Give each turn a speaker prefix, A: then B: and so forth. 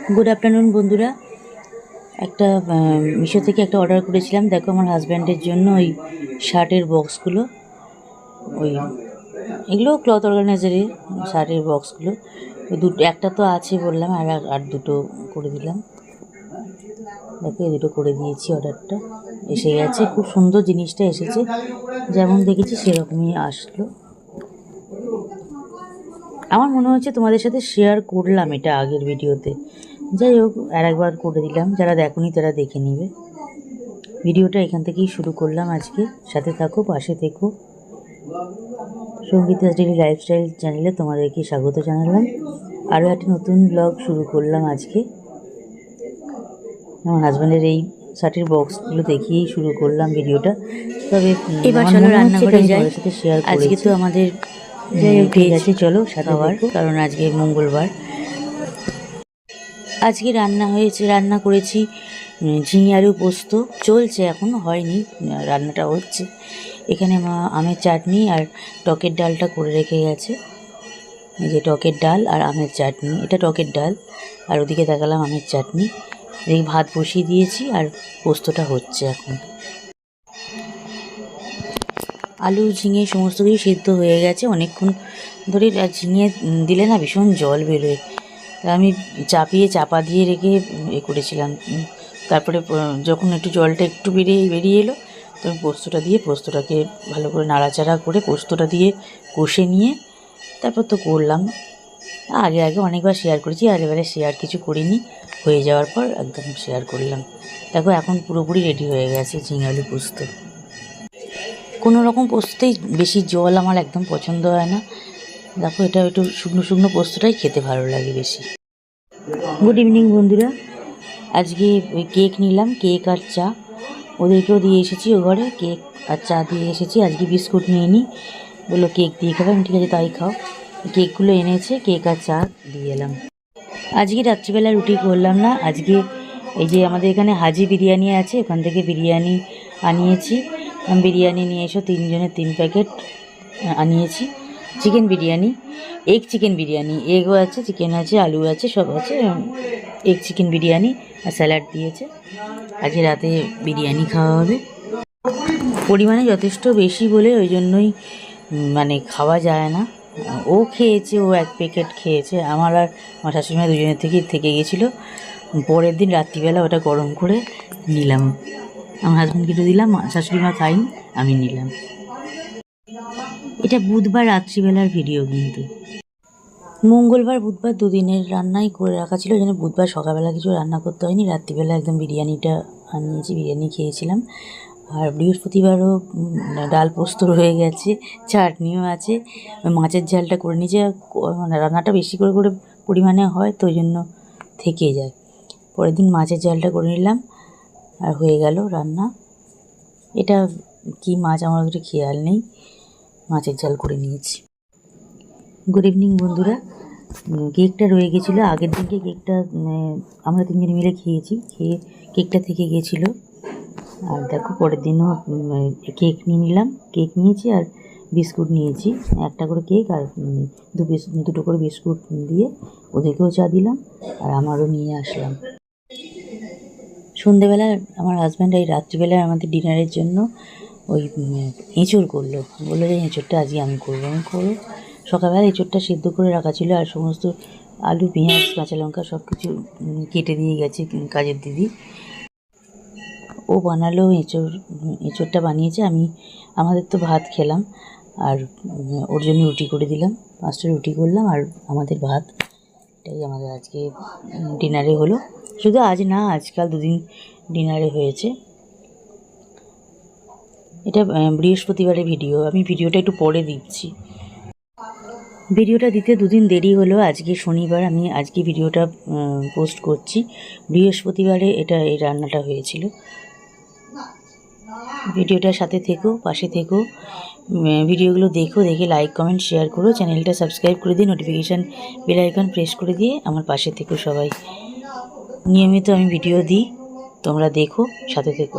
A: Good afternoon বন্ধুরা। একটা মিশো থেকে একটা অর্ডার করেছিলাম। দেখো আমার হাজব্যান্ডের জন্য ওই শার্টের বক্সগুলো, ওই এগুলো ক্লথ অর্গানাইজারের শার্টের বক্সগুলো। ওই দুটো, একটা তো আছে বললাম, আর দুটো করে দিলাম। দেখো এই দুটো করে দিয়েছি, অর্ডারটা এসে গেছে। খুব সুন্দর জিনিসটা এসেছে, যেমন দেখেছি সেরকমই আসলো। আমার মনে হচ্ছে তোমাদের সাথে শেয়ার করলাম এটা আগের ভিডিওতে, যাই হোক আর একবার করে দিলাম। যারা দেখোনি তারা দেখে নেবে। ভিডিওটা এখান থেকেই শুরু করলাম আজকে। সাথে থাকো, পাশে থেকো। সঙ্গীতা ডেইলি লাইফস্টাইল চ্যানেলে তোমাদেরকে স্বাগত জানালাম। আরও একটা নতুন ব্লগ শুরু করলাম আজকে। আমার হাজব্যান্ডের এই শার্টের বক্সগুলো দেখিয়েই শুরু করলাম ভিডিওটা। তবে
B: এবার চলো রান্নাঘরে যাই।
A: সাথে শেয়ার
B: আজকে তো আমাদের
A: ঠিক আছে, চলো সাথে দেখো, কারণ আজকে মঙ্গলবার। আজকে রান্না করেছি ঝিঙে আলু পোস্ত। চলছে, এখনও হয়নি, রান্নাটা হচ্ছে। এখানে মা আমের চাটনি আর টকের ডালটা করে রেখে গেছে। এই যে টকের ডাল আর আমের চাটনি, এটা টকের ডাল, আর ওদিকে দেখালাম আমের চাটনি। এই ভাত বসিয়ে দিয়েছি আর পোস্তটা হচ্ছে এখন। আলু ঝিঙে সমস্ত কিছু সিদ্ধ হয়ে গেছে অনেকক্ষণ ধরে। আর ঝিঙে দিলে না ভীষণ জল বেরোয়, আমি চাপা দিয়ে রেখে করেছিলাম। তারপরে যখন একটু জলটা একটু বেরিয়ে এলো, তখন পোস্তটাকে ভালো করে নাড়াচাড়া করে পোস্তটা দিয়ে কষে নিয়ে তারপর তো করলাম। আগে অনেকবার শেয়ার করেছি, আর এবারে শেয়ার কিছু করিনি, হয়ে যাওয়ার পর একদম শেয়ার করলাম। দেখো এখন পুরোপুরি রেডি হয়ে গেছে ঝিঙে আলু পোস্ত। কোনো রকম পোস্ততেই বেশি জল আমার একদম পছন্দ হয় না। দেখো এটা একটু শুকনো শুকনো পোস্তটাই খেতে ভালো লাগে বেশি। গুড ইভিনিং বন্ধুরা। আজকে ওই কেক নিলাম, কেক আর চা। ওদেরকেও দিয়ে এসেছি, ও ঘরে কেক আর চা দিয়ে এসেছি। আজকে বিস্কুট নিয়ে নিই, বললো কেক দিয়ে খাবে। আমি ঠিক আছে তাই খাও। কেকগুলো এনেছে, কেক আর চা দিয়ে এলাম। আজকে রাত্রিবেলা রুটি করলাম না। আজকে এই যে আমাদের এখানে হাজি বিরিয়ানি আছে, ওখান থেকে বিরিয়ানি আনিয়েছি। বিরিয়ানি নিয়ে এসো, 3 জনের 3 প্যাকেট আনিয়েছি। Chicken biryani, egg chicken biryani, এগও আছে, চিকেন আছে, আলু আছে, সব আছে। এগ চিকেন বিরিয়ানি আর স্যালাড দিয়েছে। আজকে রাতে বিরিয়ানি খাওয়া হবে। পরিমাণে যথেষ্ট বেশি বলে ওই জন্যই মানে খাওয়া যায় না। ও খেয়েছে, ও 1 প্যাকেট খেয়েছে। আমার আর আমার শাশুড়িমা দুজনের থেকে গেছিলো। পরের দিন রাত্রিবেলা ওটা গরম করে নিলাম। আমার হাজব্যান্ডকে একটু দিলাম, শাশুড়িমা খাইনি, আমি নিলাম। এটা বুধবার রাত্রিবেলার ভিডিও, কিন্তু মঙ্গলবার বুধবার দুদিনের রান্নাই করে রাখা ছিল, যেন বুধবার সকালবেলা কিছু রান্না করতে হয়নি। রাত্রিবেলা একদম বিরিয়ানিটা আনিয়েছি, বিরিয়ানি খেয়েছিলাম। আর বৃহস্পতিবারও ডাল পোস্ত রয়ে গেছে, চাটনিও আছে। মাছের ঝালটা করে নিয়েছি। মানে রান্নাটা বেশি করে পরিমাণে হয় তো ওই জন্য থেকে যায়। পরের দিন মাছের ঝালটা করে নিলাম আর হয়ে গেল রান্না। এটা কি মাছ আমার একটু খেয়াল নেই, মাছের ঝাল করে নিয়েছি। গুড ইভিনিং বন্ধুরা। কেকটা রয়ে গেছিলো আগের দিনকে, কেকটা আমরা 3 জনে মিলে খেয়েছি, খেয়ে কেকটা থেকে গেছিলো। আর দেখো পরের দিনও কেক নিয়ে নিলাম, কেক নিয়েছি আর বিস্কুট নিয়েছি। একটা করে কেক আর দুটো করে বিস্কুট দিয়ে ওদেরকেও চা দিলাম আর আমারও নিয়ে আসলাম। সন্ধেবেলা আমার হাজব্যান্ড এই রাত্রিবেলায় আমাদের ডিনারের জন্য ওই এঁচোড় করলো। বললো যে এঁচোড়টা আজকে আমি করবো। সকালবেলা এঁচোড়টা সিদ্ধ করে রাখা ছিল, আর সমস্ত আলু, পেঁয়াজ, কাঁচা লঙ্কা সব কিছু কেটে দিয়ে গেছে কাজের দিদি। ও বানালো এঁচোড়টা বানিয়েছে। আমাদের তো ভাত খেলাম, আর ওর জন্য রুটি করে দিলাম। 5টা রুটি করলাম আর আমাদের ভাত। এটাই আমাদের আজকে ডিনারে হলো। শুধু আজ না, আজকাল 2 দিন ডিনারে হয়েছে। এটা বৃহস্পতিবারের ভিডিও, আমি ভিডিওটা একটু পরে দিচ্ছি। ভিডিওটা দিতে 2 দিন দেরি হলো। আজকে শনিবার, আমি আজকে ভিডিওটা পোস্ট করছি। বৃহস্পতিবারে এই রান্নাটা হয়েছিল। ভিডিওটার সাথে থেকো, পাশে থেকো, ভিডিওগুলো দেখে লাইক, কমেন্ট, শেয়ার করো। চ্যানেলটা সাবস্ক্রাইব করে দিয়ে নোটিফিকেশান বেল আইকন প্রেস করে দিয়ে আমার পাশে থেকো সবাই। নিয়মিত আমি ভিডিও দিই, তোমরা দেখো, সাথে থেকো।